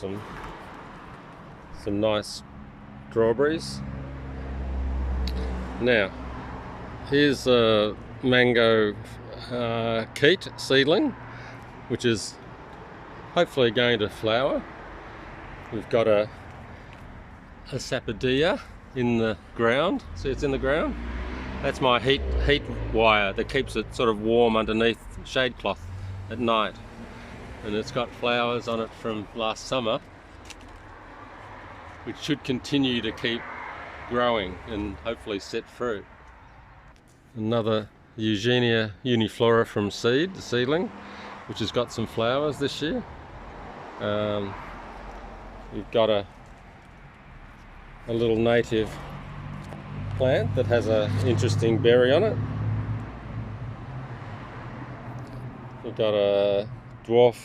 got some nice strawberries. Now, here's a mango keat seedling, which is hopefully going to flower. We've got a Acapodilla in the ground. See, it's in the ground. That's my heat wire that keeps it sort of warm underneath shade cloth at night. And it's got flowers on it from last summer, which should continue to keep growing and hopefully set fruit. Another Eugenia uniflora from seed, the seedling, which has got some flowers this year. We've got a little native plant that has an interesting berry on it. We've got a dwarf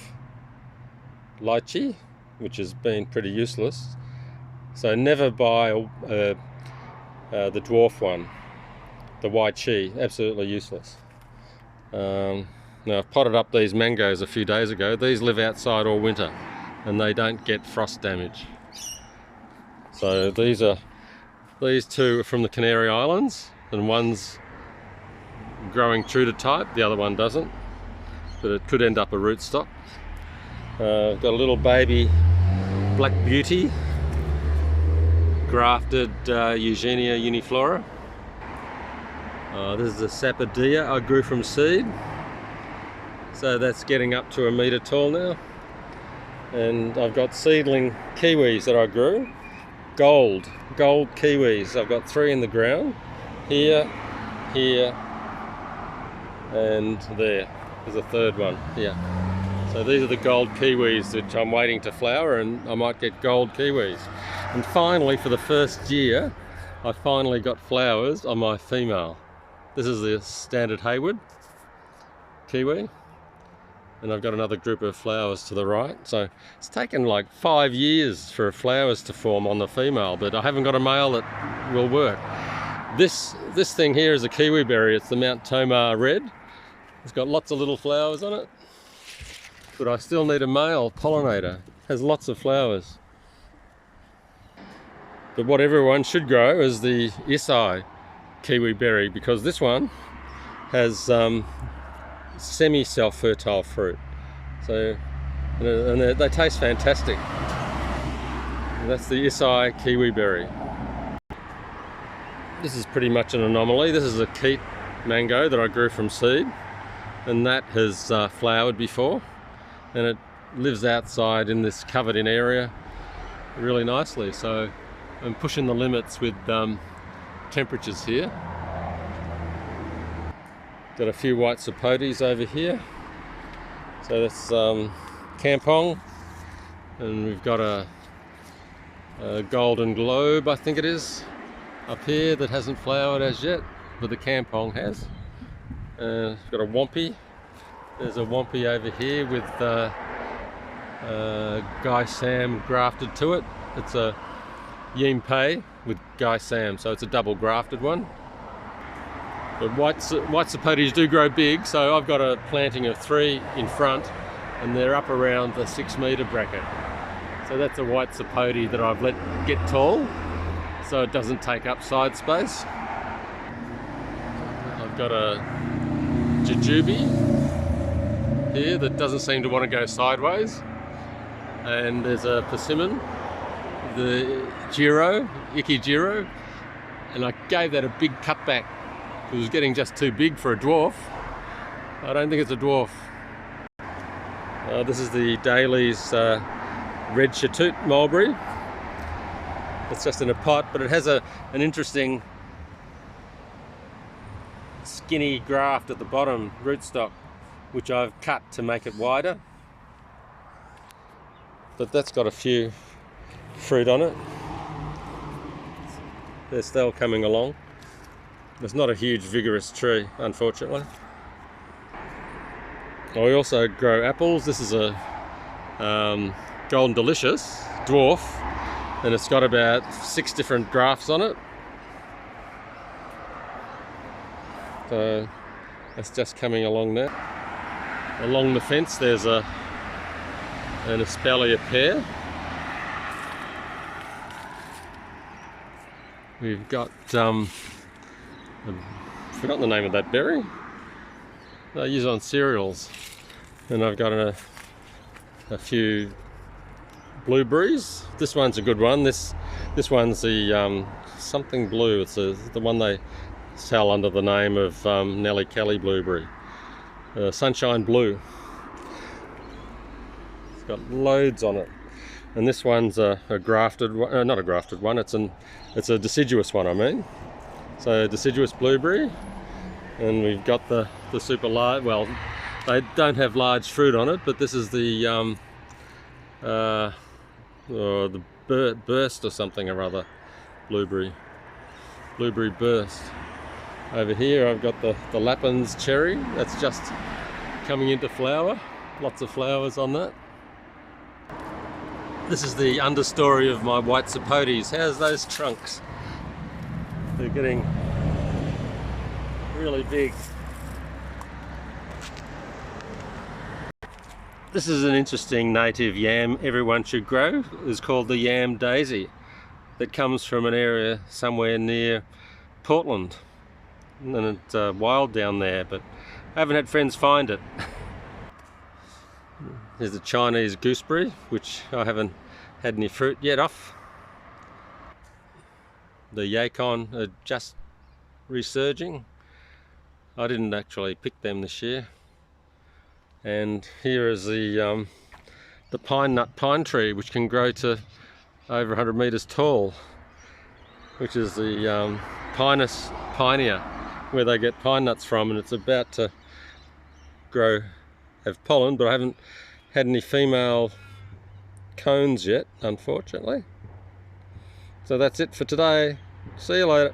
lychee, which has been pretty useless. So never buy the dwarf one, the lychee, absolutely useless. Now I've potted up these mangoes a few days ago. These live outside all winter and they don't get frost damage. So these two are from the Canary Islands, and one's growing true to type, the other one doesn't, but it could end up a rootstock. I've got a little baby Black Beauty, grafted Eugenia uniflora. This is a Sapodilla I grew from seed, so that's getting up to 1 metre tall now. And I've got seedling kiwis that I grew, gold kiwis. I've got 3 in the ground, here, and there. There's a third one here. So these are the gold kiwis which I'm waiting to flower, and I might get gold kiwis. And finally, for the first year, I finally got flowers on my female. This is the standard Hayward kiwi, and I've got another group of flowers to the right. So it's taken like 5 years for flowers to form on the female, but I haven't got a male that will work. This thing here is a kiwi berry. It's the Mount Tomah red. It's got lots of little flowers on it, but I still need a male pollinator. It has lots of flowers. But what everyone should grow is the Esai kiwi berry, because this one has semi-self-fertile fruit. So, and they taste fantastic. And that's the Esai kiwi berry. This is pretty much an anomaly. This is a keat mango that I grew from seed, and that has flowered before, and it lives outside in this covered in area really nicely. So I'm pushing the limits with temperatures here. Got a few white sapotes over here. So that's Kampong, and we've got a golden globe, I think it is, up here that hasn't flowered as yet, but the Kampong has. Got a wampy. There's a wampy over here with Guy Sam grafted to it. It's a Yimpe with Guy Sam, so it's a double grafted one. But white sapotes do grow big, so I've got a planting of 3 in front, and they're up around the 6 metre bracket. So that's a white sapote that I've let get tall, so it doesn't take up side space. I've got a jujube here that doesn't seem to want to go sideways, and there's a persimmon, the Giro, Icky Giro, and I gave that a big cutback. It was getting just too big for a dwarf. I don't think it's a dwarf. This is the Daly's red Chatoot Mulberry. It's just in a pot, but it has an interesting skinny graft at the bottom, rootstock, which I've cut to make it wider. But that's got a few fruit on it. They're still coming along. It's not a huge vigorous tree, unfortunately. I also grow apples. This is a Golden Delicious dwarf, and it's got about 6 different grafts on it. So that's just coming along now. Along the fence there's an espalier pear, We've got, I've forgotten the name of that berry. I use it on cereals. And I've got a few blueberries. This one's a good one. This one's the something blue. It's the one they sell under the name of Nellie Kelly blueberry. Sunshine blue. It's got loads on it. And this one's a grafted one, not a grafted one, it's a deciduous one, I mean. So deciduous blueberry. And we've got the super large, well, they don't have large fruit on it, but this is the burst or something or other, blueberry burst. Over here I've got the Lapins cherry, that's just coming into flower, lots of flowers on that. This is the understory of my white sapotes. How's those trunks? They're getting really big. This is an interesting native yam everyone should grow. It's called the yam daisy. That comes from an area somewhere near Portland. And it's wild down there, but I haven't had friends find it. There's the Chinese gooseberry, which I haven't had any fruit yet off. The yacon are just resurging. I didn't actually pick them this year. And here is the pine nut pine tree, which can grow to over 100 metres tall, which is the Pinus pinea, where they get pine nuts from, and it's about to have pollen, but I haven't had any female cones yet, unfortunately. So that's it for today. See you later.